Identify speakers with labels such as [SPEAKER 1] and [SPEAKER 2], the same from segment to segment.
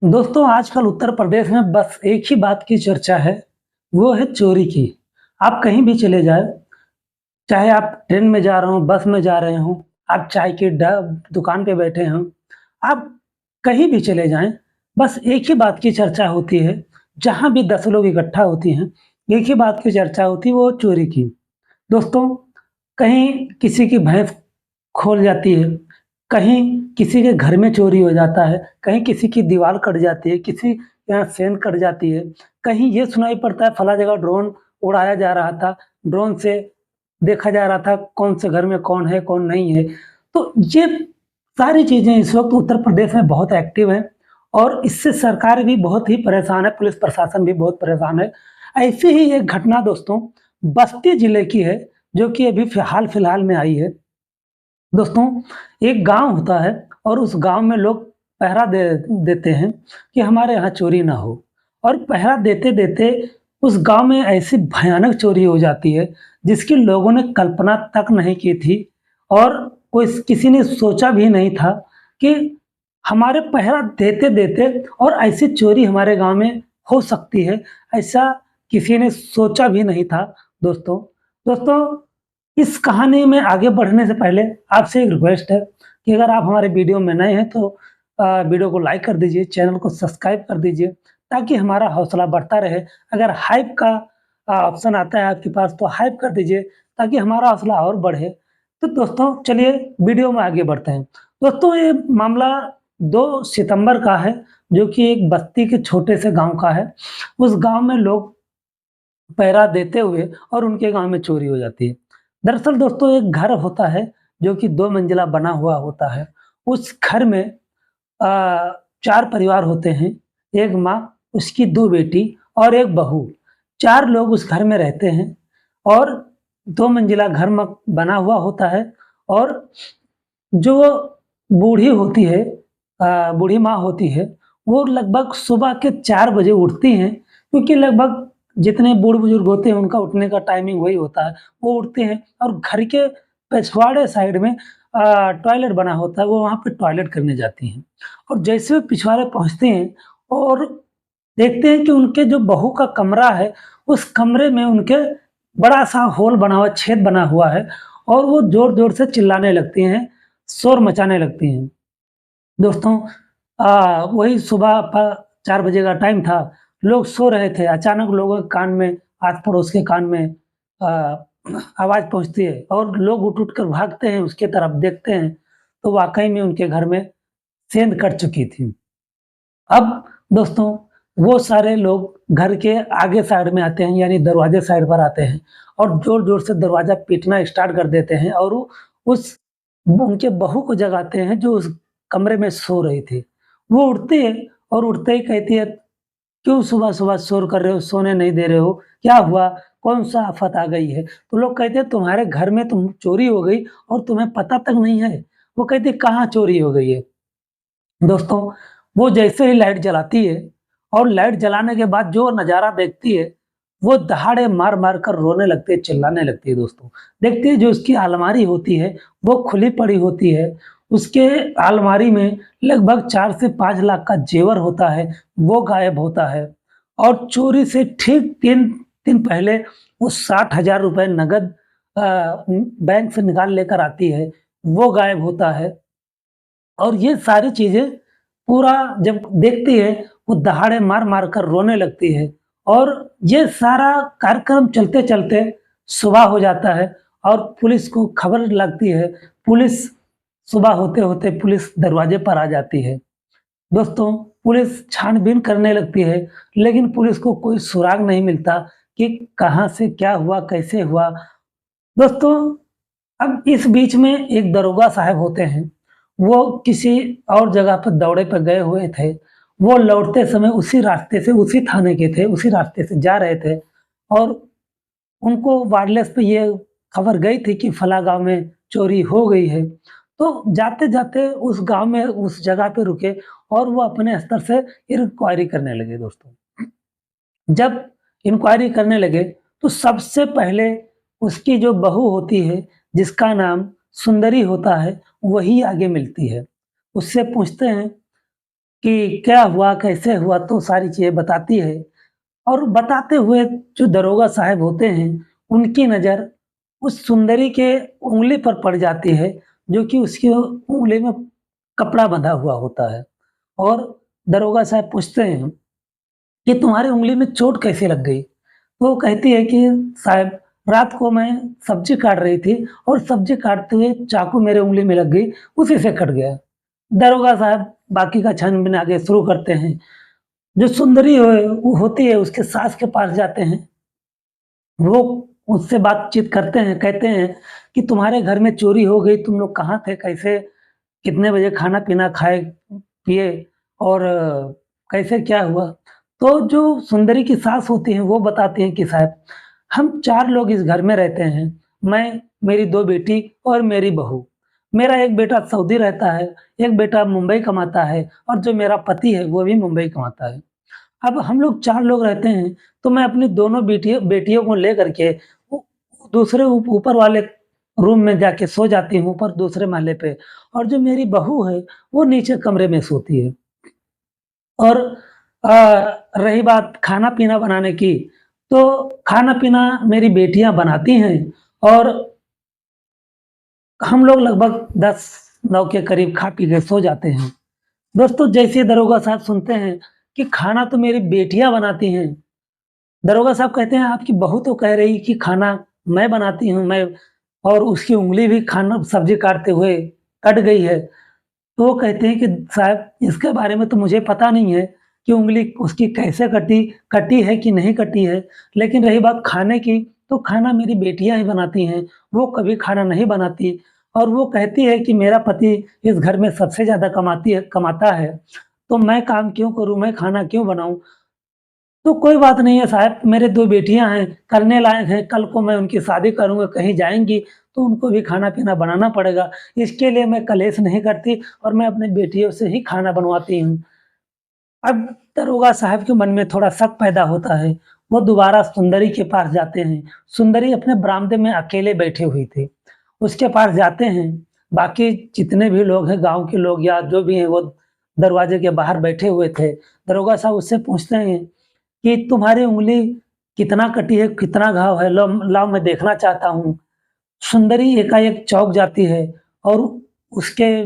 [SPEAKER 1] दोस्तों आजकल उत्तर प्रदेश में बस एक ही बात की चर्चा है, वो है चोरी की। आप कहीं भी चले जाएँ, चाहे आप ट्रेन में जा रहे हों, बस में जा रहे हों, आप चाय की दुकान पे बैठे हों, आप कहीं भी चले जाएँ, बस एक ही बात की चर्चा होती है। जहाँ भी 10 लोग इकट्ठा होती हैं, एक ही बात की चर्चा होती है, वो चोरी की। दोस्तों, कहीं किसी की भैंस खोल जाती है, कहीं किसी के घर में चोरी हो जाता है, कहीं किसी की दीवार कट जाती है, किसी यहाँ सेंध कट जाती है, कहीं ये सुनाई पड़ता है फलाँ जगह ड्रोन उड़ाया जा रहा था, ड्रोन से देखा जा रहा था कौन से घर में कौन है, कौन नहीं है। तो ये सारी चीज़ें इस वक़्त उत्तर प्रदेश में बहुत एक्टिव हैं और इससे सरकार भी बहुत ही परेशान है, पुलिस प्रशासन भी बहुत परेशान है। ऐसी ही एक घटना दोस्तों बस्ती जिले की है, जो कि अभी फिलहाल में आई है। दोस्तों, एक गाँव होता है और उस गाँव में लोग पहरा देते हैं कि हमारे यहाँ चोरी ना हो और पहरा देते-देते उस गाँव में ऐसी भयानक चोरी हो जाती है, जिसकी लोगों ने कल्पना तक नहीं की थी और किसी ने सोचा भी नहीं था कि हमारे पहरा देते-देते और ऐसी चोरी हमारे गाँव में हो सकती है, ऐसा किसी ने सोचा भी नहीं था दोस्तों। दोस्तों, इस कहानी में आगे बढ़ने से पहले आपसे एक रिक्वेस्ट है कि अगर आप हमारे वीडियो में नए हैं तो वीडियो को लाइक कर दीजिए, चैनल को सब्सक्राइब कर दीजिए ताकि हमारा हौसला बढ़ता रहे। अगर हाइप का ऑप्शन आता है आपके पास तो हाइप कर दीजिए ताकि हमारा हौसला और बढ़े। तो दोस्तों चलिए वीडियो में आगे बढ़ते हैं। दोस्तों ये मामला 2 सितंबर का है जो कि एक बस्ती के छोटे से गाँव का है। उस गाँव में लोग पहरा देते हुए और उनके गाँव में चोरी हो जाती है। दरअसल दोस्तों एक घर होता है जो कि 2 मंजिला बना हुआ होता है। उस घर में 4 परिवार होते हैं, 1 माँ, उसकी 2 बेटी और 1 बहू। 4 लोग उस घर में रहते हैं और 2 मंजिला घर बना हुआ होता है और जो बूढ़ी होती है बूढ़ी माँ होती है, वो लगभग सुबह के 4 बजे उठती हैं क्योंकि लगभग जितने बूढ़-बुजुर्ग होते हैं उनका उठने का टाइमिंग वही होता है। वो उठते हैं और घर के पिछवाड़े साइड में टॉयलेट बना होता है, वो वहाँ पे टॉयलेट करने जाती हैं। और जैसे वो पिछवाड़े पहुँचते हैं और देखते हैं कि उनके जो बहू का कमरा है, उस कमरे में उनके बड़ा-सा होल बना हुआ, छेद बना हुआ है और वो ज़ोर-ज़ोर से चिल्लाने लगती हैं, शोर मचाने लगती हैं। दोस्तों वही सुबह 4 बजे का टाइम था, लोग सो रहे थे, अचानक लोगों के कान में, आस-पड़ोस के कान में अ, आवाज़ पहुँचती है और लोग उठ-उठ कर भागते हैं उसके तरफ, देखते हैं, तो वाक़ई में उनके घर में सेंध कट चुकी थी। अब दोस्तों वो सारे लोग घर के आगे साइड में आते हैं यानी दरवाजे साइड पर आते हैं और ज़ोर-ज़ोर से दरवाज़ा पीटना स्टार्ट कर देते हैं और उस उनके बहू को जगाते हैं जो उस कमरे में सो रही थी। वो उठती है और उठते ही कहती है, "क्यों सुबह-सुबह शोर कर रहे हो, सोने नहीं दे रहे हो? क्या हुआ? कौन-सा आफ़त आ गई है?" तो लोग कहते हैं, "तुम्हारे घर में चोरी हो गई और तुम्हें पता तक नहीं है।" वो कहती है, "कहाँ चोरी हो गई है?" दोस्तों, वो जैसे ही लाइट जलाती है और लाइट जलाने के बाद जो नज़ारा देखती है, वो दहाड़े मार-मार कर रोने लगती है, चिल्लाने लगती है दोस्तों। देखती है जो उसकी अलमारी होती है, वो खुली पड़ी होती है। उसके अलमारी में लगभग 4 से 5 लाख का जेवर होता है, वो गायब होता है और चोरी से ठीक 3 दिन पहले वो 60,000 रुपए नकद बैंक से निकाल लेकर आती है, वो गायब होता है। और ये सारी चीज़ें पूरा जब देखती है, वो दहाड़े मार-मार कर रोने लगती है और ये सारा कार्यक्रम चलते-चलते सुबह हो जाता है और पुलिस को खबर लगती है। पुलिस सुबह होते-होते पुलिस दरवाजे पर आ जाती है। दोस्तों, पुलिस छानबीन करने लगती है, लेकिन पुलिस को कोई सुराग नहीं मिलता कि कहाँ से क्या हुआ, कैसे हुआ। दोस्तों, अब इस बीच में एक दरोगा साहब होते हैं, वो किसी और जगह पर दौरे पे गए हुए थे। वो लौटते समय उसी रास्ते से, उसी थाने के थे, उसी रास्ते से जा रहे थे और उनको वायरलेस पे ये खबर गई थी कि फलाँ गाँव में चोरी हो गई है। तो जाते-जाते उस गाँव में उस जगह पे रुके और वो अपने स्तर से इंक्वायरी करने लगे दोस्तों। जब इंक्वायरी करने लगे, तो सबसे पहले उसकी जो बहू होती है, जिसका नाम सुंदरी होता है, वही आगे मिलती है। उससे पूछते हैं कि क्या हुआ, कैसे हुआ, तो सारी चीज़ें बताती है। और बताते हुए जो दरोगा साहब होते हैं, उनकी नज़र उस सुंदरी के उँगली पर पड़ जाती है, जो कि उसकी उँगली में कपड़ा बंधा हुआ होता है। और दरोगा साहब पूछते हैं कि तुम्हारी उँगली में चोट कैसे लग गई? तो वो कहती है कि साहब रात को मैं सब्ज़ी काट रही थी और सब्ज़ी काटते हुए चाकू मेरे उँगली में लग गई, उसी से कट गया। दरोगा साहब बाकी का छानबीन आगे शुरू करते हैं। जो सुंदरी होती है उसके सास के पास जाते हैं। वो उससे बातचीत करते हैं, कहते हैं कि तुम्हारे घर में चोरी हो गई, तुम लोग कहाँ थे? कैसे? कितने बजे खाना-पीना खाए, पिए और कैसे क्या हुआ? तो जो सुंदरी की सास होती हैं, वो बताती हैं कि साहब, हम 4 लोग इस घर में रहते हैं। मैं, मेरी 2 बेटी और मेरी बहू। मेरा एक बेटा सऊदी रहता है, एक बेटा मुंबई कमाता है और जो मेरा पति है, वो भी मुंबई कमाता है। अब हम लोग 4 लोग रहते हैं, तो मैं अपनी दोनों बेटियों को लेकर के ऊ दूसरे ऊपर वाले रूम में जाके सो जाती हूँ, ऊपर दूसरे महले पे और जो मेरी बहू है, वो नीचे कमरे में सोती है। और रही बात खाना-पीना बनाने की, तो खाना-पीना मेरी बेटियाँ बनाती हैं और हम लोग लगभग 10-9 के करीब खा पी के सो जाते हैं। दोस्तों, जैसे ही दरोगा साहब सुनते हैं कि खाना तो मेरी बेटियाँ बनाती हैं, दरोगा साहब कहते हैं, आपकी बहू तो कह रही कि खाना मैं बनाती हूँ, मैं और उसकी उँगली भी खाना सब्ज़ी काटते हुए कट गई है। तो वो कहते हैं कि साहब इसके बारे में तो मुझे पता नहीं है कि उँगली उसकी कैसे कटी, कटी है कि नहीं कटी है। लेकिन रही बात खाने की, तो खाना मेरी बेटियाँ ही बनाती हैं, वो कभी खाना नहीं बनाती और वो कहती है कि मेरा पति इस घर में सबसे ज़्यादा कमाता है, तो मैं काम क्यों करूँ, मैं खाना क्यों बनाऊँ? तो कोई बात नहीं है साहब, मेरे 2 बेटियाँ हैं, करने लायक हैं, कल को मैं उनकी शादी करूँगा, कहीं जाएँगी, तो उनको भी खाना-पीना बनाना पड़ेगा। इसके लिए मैं कलेश नहीं करती और मैं अपनी बेटियों से ही खाना बनवाती हूँ। अब दरोगा साहब के मन में थोड़ा शक पैदा होता है, वो दोबारा सुंदरी के पास जाते हैं। सुंदरी अपने बरामदे में अकेले बैठी हुई थी। उसके पास जाते हैं, बाकी जितने भी लोग हैं, गाँव के लोग या जो भी हैं, वो दरवाजे के बाहर बैठे हुए थे। दरोगा साहब उससे पूछते हैं कि तुम्हारी उँगली कितना कटी है, कितना घाव है? लो लाओ मैं देखना चाहता हूँ। सुंदरी एकाएक चौंक जाती है और उसके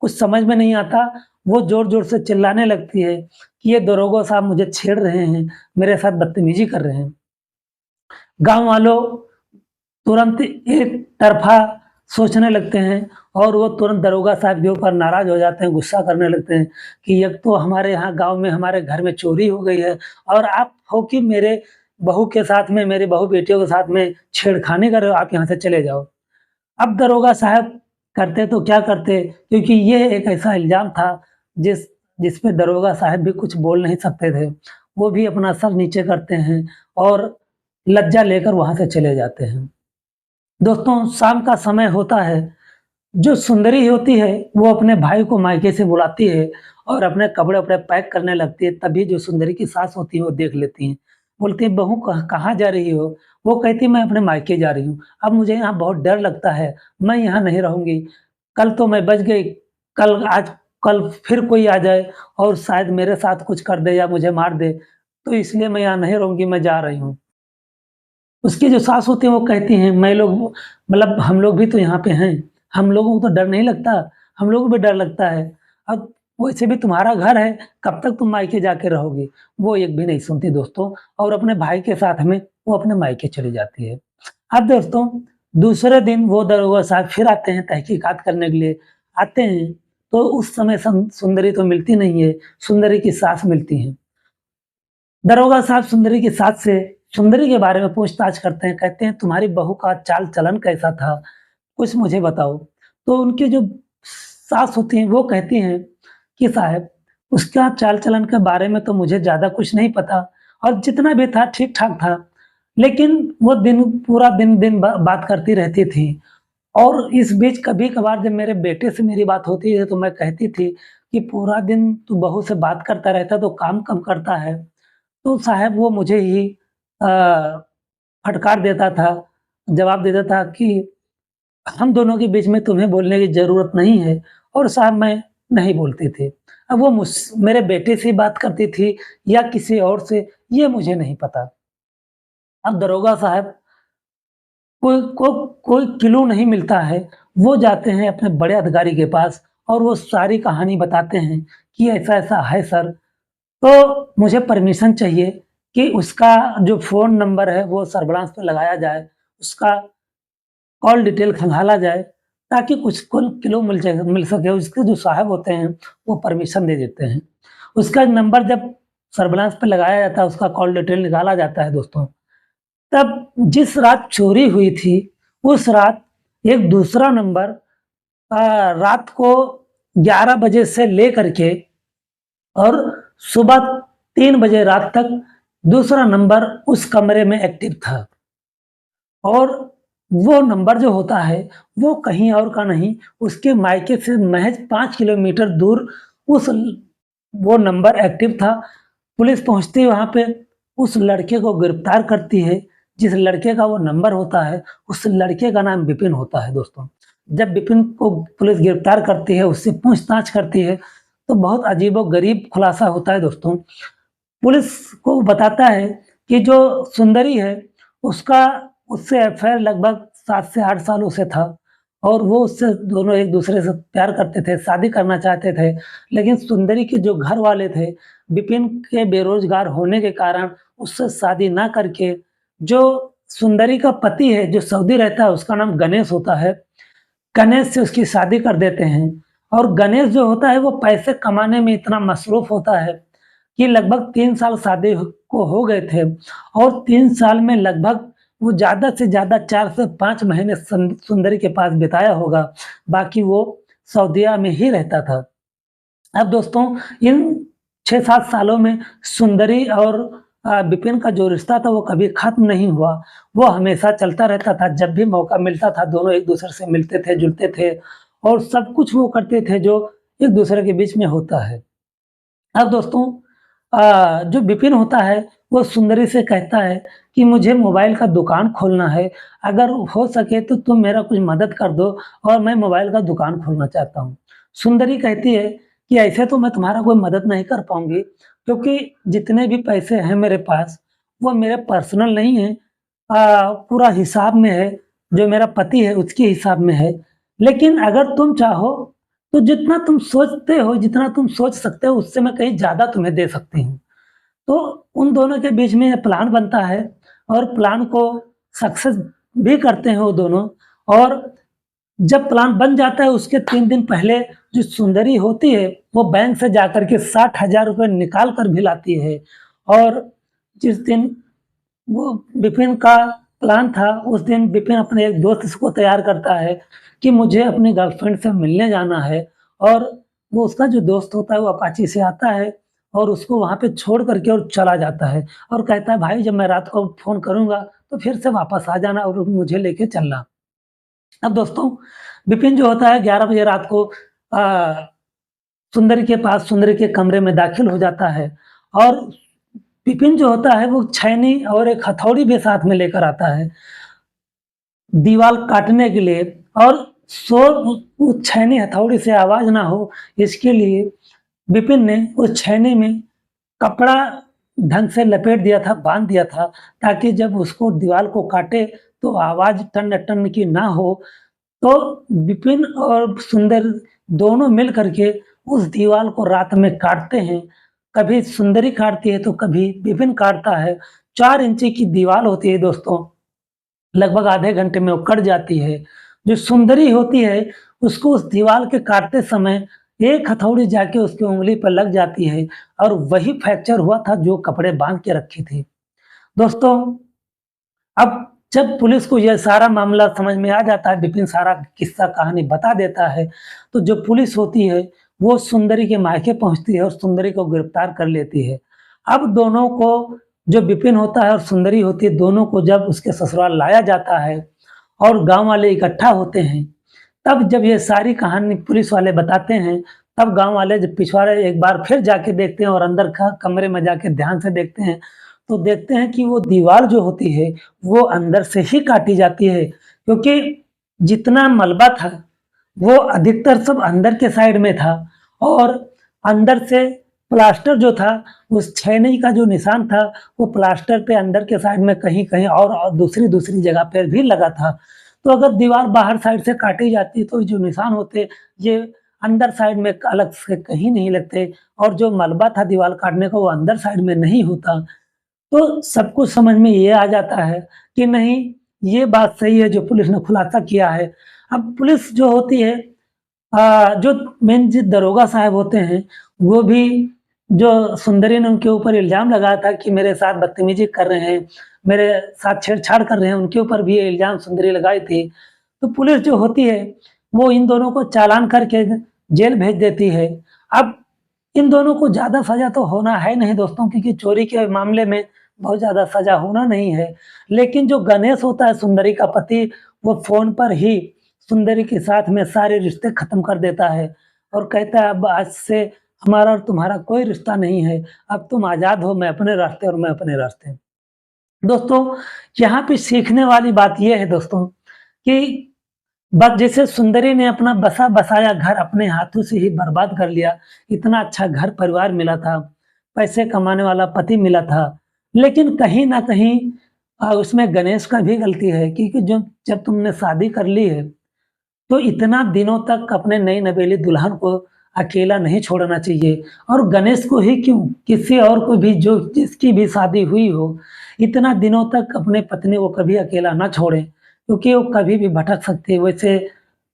[SPEAKER 1] कुछ समझ में नहीं आता, वो ज़ोर-ज़ोर से चिल्लाने लगती है कि ये दरोगा साहब मुझे छेड़ रहे हैं, मेरे साथ बदतमीज़ी कर रहे हैं। गाँव वालों तुरंत एक तरफ़ा सोचने लगते हैं और वो तुरंत दरोगा साहब के ऊपर नाराज़ हो जाते हैं, गुस्सा करने लगते हैं कि एक तो हमारे यहाँ गाँव में हमारे घर में चोरी हो गई है और आप हो कि मेरे बहू के साथ में, मेरी बहू बेटियों के साथ में छेड़खानी कर रहे हो, आप यहाँ से चले जाओ। अब दरोगा साहब करते तो क्या करते, क्योंकि ये एक ऐसा इल्ज़ाम था जिस जिस पे दरोगा साहब भी कुछ बोल नहीं सकते थे। वो भी अपना सर नीचे करते हैं और लज्जा लेकर वहाँ से चले जाते हैं। दोस्तों, शाम का समय होता है, जो सुंदरी होती है, वो अपने भाई को मायके से बुलाती है और अपने कपड़े-वपड़े पैक करने लगती है, तभी जो सुंदरी की सास होती है, वो देख लेती हैं। बोलती है, "बहू कहाँ जा रही हो?" वो कहती है, "मैं अपने मायके जा रही हूँ। अब मुझे यहाँ बहुत डर लगता है, मैं यहाँ नहीं रहूँगी। कल तो मैं बच गई, कल फिर कोई आ जाए और शायद मेरे साथ कुछ कर दे या मुझे मार दे, तो इसलिए मैं यहाँ नहीं रहूँगी, मैं जा रही हूँ।" उसकी जो सास होती है वो कहती हैं, मैं लोग मतलब हम लोग भी तो यहाँ पे हैं, हम लोगों को तो डर नहीं लगता, हम लोगों को भी डर लगता है। अब वैसे भी तुम्हारा घर है, कब तक तुम मायके जाके रहोगी? वो एक भी नहीं सुनती दोस्तों और अपने भाई के साथ में वो अपने मायके चली जाती है। अब दोस्तों, दूसरे दिन वो दरोगा साहब फिर आते हैं तहकीकात करने के लिए, आते हैं तो उस समय सुंदरी तो मिलती नहीं है, सुंदरी की सास मिलती हैं। दरोगा साहब सुंदरी की सास से सुंदरी के बारे में पूछताछ करते हैं, कहते हैं तुम्हारी बहू का चाल-चलन कैसा था? कुछ मुझे बताओ। तो उनकी जो सास होती हैं वो कहती हैं कि साहब उसका चाल-चलन के बारे में तो मुझे ज़्यादा कुछ नहीं पता और जितना भी था ठीक-ठाक था। लेकिन वो पूरा दिन बात करती रहती थी और इस बीच कभी-कभार जब मेरे बेटे से मेरी बात होती है तो मैं कहती थी कि पूरा दिन तू बहू से बात करता रहता है तो काम कम करता है। तो साहब वो मुझे ही अ, फटकार देता था, जवाब देता था कि हम दोनों के बीच में तुम्हें बोलने की ज़रूरत नहीं है और साहब मैं नहीं बोलती थी। अब वो मेरे बेटे से बात करती थी या किसी और से, ये मुझे नहीं पता। अब दरोगा साहब कोई क्लू नहीं मिलता है, वो जाते हैं अपने बड़े अधिकारी के पास और वो सारी कहानी बताते हैं कि ऐसा-ऐसा है सर, तो मुझे परमिशन चाहिए कि उसका जो फ़ोन नंबर है वो सर्विलांस पे लगाया जाए, उसका कॉल डिटेल खंगाला जाए, ताकि कुछ कुल क्लू मिल सके। उसके जो साहब होते हैं, वो परमिशन दे देते हैं। उसका नंबर जब सर्विलांस पे लगाया जाता है, उसका कॉल डिटेल निकाला जाता है दोस्तों, तब जिस रात चोरी हुई थी, उस रात एक दूसरा नंबर रात को 11 बजे से लेकर के और सुबह 3 बजे रात तक दूसरा नंबर उस कमरे में एक्टिव था। और वो नंबर जो होता है, वो कहीं और का नहीं, उसके मायके से महज़ 5 किलोमीटर दूर उस ल वो नंबर एक्टिव था। पुलिस पहुँचती है वहाँ पे, उस लड़के को गिरफ्तार करती है, जिस लड़के का वो नंबर होता है, उस लड़के का नाम विपिन होता है दोस्तों। जब विपिन को पुलिस गिरफ्तार करती है, उससे पूछताछ करती है, तो बहुत अजीबो-गरीब खुलासा होता है दोस्तों। पुलिस को बताता है कि जो सुंदरी है, उसका उससे अफ़ेयर लगभग 7 से 8 सालों से था और वो उससे दोनों एक-दूसरे से प्यार करते थे, शादी करना चाहते थे। लेकिन सुंदरी के जो घर वाले थे, विपिन के बेरोज़गार होने के कारण उससे शादी ना करके, जो सुंदरी का पति है, जो सऊदी रहता है, उसका नाम गणेश होता है, गणेश से उसकी शादी कर देते हैं। और गणेश जो होता है, वो पैसे कमाने में इतना मसरूफ़ होता है कि लगभग 3 साल शादी को हो गए थे और 3 साल में लगभग वो ज़्यादा से ज़्यादा 4 से 5 महीने सुंदरी के पास बिताया होगा, बाकी वो सऊदीया में ही रहता था। अब दोस्तों इन 6-7 सालों में सुंदरी और विपिन का जो रिश्ता था वो कभी ख़त्म नहीं हुआ, वो हमेशा चलता रहता था। जब भी मौका मिलता था दोनों एक-दूसरे से मिलते थे, जुलते थे और सब कुछ वो करते थे जो एक-दूसरे के बीच में होता है। अब दोस्तों जो विपिन होता है, वो सुंदरी से कहता है कि मुझे मोबाइल का दुकान खोलना है, अगर हो सके तो तुम मेरा कुछ मदद कर दो और मैं मोबाइल का दुकान खोलना चाहता हूँ। सुंदरी कहती है कि ऐसे तो मैं तुम्हारा कोई मदद नहीं कर पाऊँगी, क्योंकि जितने भी पैसे हैं मेरे पास, वो मेरे पर्सनल नहीं हैं, पूरा हिसाब में है, जो मेरा पति है उसके हिसाब में है। लेकिन अगर तुम चाहो तो जितना तुम सोचते हो, जितना तुम सोच सकते हो, उससे मैं कहीं ज़्यादा तुम्हें दे सकती हूँ। तो उन दोनों के बीच में प्लान बनता है और प्लान को सक्सेस भी करते हैं वो दोनों। और जब प्लान बन जाता है उसके 3 दिन पहले जो सुंदरी होती है, वो बैंक से जाकर के 60,000 रुपए निकाल कर भी लाती है। और जिस दिन वो विपिन का प्लान था, उस दिन विपिन अपने एक दोस्त को तैयार करता है कि मुझे अपनी गर्लफ्रेंड से मिलने जाना है। और वो उसका जो दोस्त होता है वो अपाची से आता है और उसको वहाँ पे छोड़ कर के और चला जाता है और कहता है भाई जब मैं रात को फ़ोन करूँगा तो फिर से वापस आ जाना और मुझे लेके चलना। अब दोस्तों विपिन जो होता है 11 बजे रात को अ, सुंदरी के पास, सुंदरी के कमरे में दाखिल हो जाता है और विपिन जो होता है वो छैनी और एक हथौड़ी भी साथ में लेकर आता है, दीवाल काटने के लिए। और शोर उस छैनी हथौड़ी से आवाज़ ना हो, इसके लिए विपिन ने उस छैनी में कपड़ा ढंग से लपेट दिया था, बाँध दिया था, ताकि जब उसको दीवाल को काटे तो आवाज़ टन-टन की ना हो। तो विपिन और सुंदर दोनों मिल कर के उस दीवाल को रात में काटते हैं। कभी सुंदरी काटती है तो कभी विपिन काटता है। 4 इंची की दीवाल होती है दोस्तों, लगभग आधे घंटे में वो कट जाती है। जो सुंदरी होती है उसको उस दीवाल के काटते समय एक हथौड़ी जाके उसकी उँगली पर लग जाती है और वही फ्रैक्चर हुआ था जो कपड़े बाँध के रखे थे। दोस्तों अब जब पुलिस को यह सारा मामला समझ में आ जाता है, विपिन सारा किस्सा कहानी बता देता है, तो जो पुलिस होती है, वो सुंदरी के मायके पहुँचती है और सुंदरी को गिरफ्तार कर लेती है। अब दोनों को जो विपिन होता है और सुंदरी होती है, दोनों को जब उसके ससुराल लाया जाता है और गाँव वाले इकट्ठा होते हैं, तब जब ये सारी कहानी पुलिस वाले बताते हैं, तब गाँव वाले जब पिछवाड़े एक बार फिर जाके देखते हैं और अंदर कमरे में जाके ध्यान से देखते हैं, तो देखते हैं कि वो दीवार जो होती है, वो अंदर से ही काटी जाती है, क्योंकि जितना मलबा था, वो अधिकतर सब अंदर के साइड में था और अंदर से प्लास्टर जो था, उस छेनी का जो निशान था, वो प्लास्टर पे अंदर के साइड में कहीं-कहीं और दूसरी जगह पे भी लगा था। तो अगर दीवार बाहर साइड से काटी जाती तो जो निशान होते, ये अंदर साइड में अलग से कहीं नहीं लगते और जो मलबा था दीवार काटने का वो अंदर साइड में नहीं होता। तो सब कुछ समझ में ये आ जाता है कि नहीं, ये बात सही है जो पुलिस ने खुलासा किया है। अब पुलिस जो होती है, जो मेन जो दरोगा साहब होते हैं, वो भी जो सुंदरी ने उनके ऊपर इल्ज़ाम लगाया था कि मेरे साथ बदतमीज़ी कर रहे हैं, मेरे साथ छेड़छाड़ कर रहे हैं, उनके ऊपर भी ये इल्ज़ाम सुंदरी लगाई थी। तो पुलिस जो होती है, वो इन दोनों को चालान करके जेल भेज देती है। अब इन दोनों को ज़्यादा सज़ा तो होना है नहीं दोस्तों, क्योंकि चोरी के मामले में बहुत ज़्यादा सज़ा होना नहीं है। लेकिन जो गणेश होता है सुंदरी का पति, वो फ़ोन पर ही सुंदरी के साथ में सारे रिश्ते ख़त्म कर देता है और कहता है अब आज से हमारा और तुम्हारा कोई रिश्ता नहीं है, अब तुम आज़ाद हो, मैं अपने रास्ते और मैं अपने रास्ते। दोस्तों, यहाँ पे सीखने वाली बात ये है दोस्तों कि बस जैसे सुंदरी ने अपना बसा-बसाया घर अपने हाथों से ही बर्बाद कर लिया, इतना अच्छा घर परिवार मिला था, पैसे कमाने वाला पति मिला था, लेकिन कहीं न कहीं उसमें गणेश का भी गलती है, क्योंकि जो जब तुमने शादी कर ली है, तो इतना दिनों तक अपने नई नवेली दुल्हन को अकेला नहीं छोड़ना चाहिए और गणेश को ही क्यों, किसी और को भी जो जिसकी भी शादी हुई हो, इतना दिनों तक अपने पत्नी को कभी अकेला ना छोड़ें, क्योंकि वो कभी भी भटक सकती है। वैसे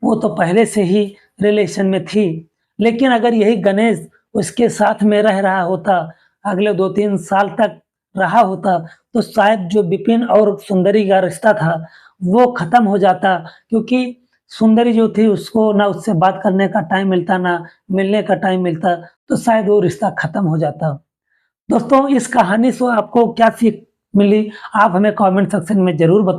[SPEAKER 1] वो तो पहले से ही रिलेशन में थी, लेकिन अगर यही गणेश उसके साथ में रह रहा होता, अगले 2-3 साल तक रहा होता, तो शायद जो विपिन और सुंदरी का रिश्ता था, वो खत्म हो जाता, क्योंकि सुंदरी जो थी उसको ना उससे बात करने का टाइम मिलता, ना मिलने का टाइम मिलता, तो शायद वो रिश्ता खत्म हो जाता। दोस्तों, इस कहानी से आपको क्या सीख मिली? आप हमें कमेंट सेक्शन में ज़रूर बता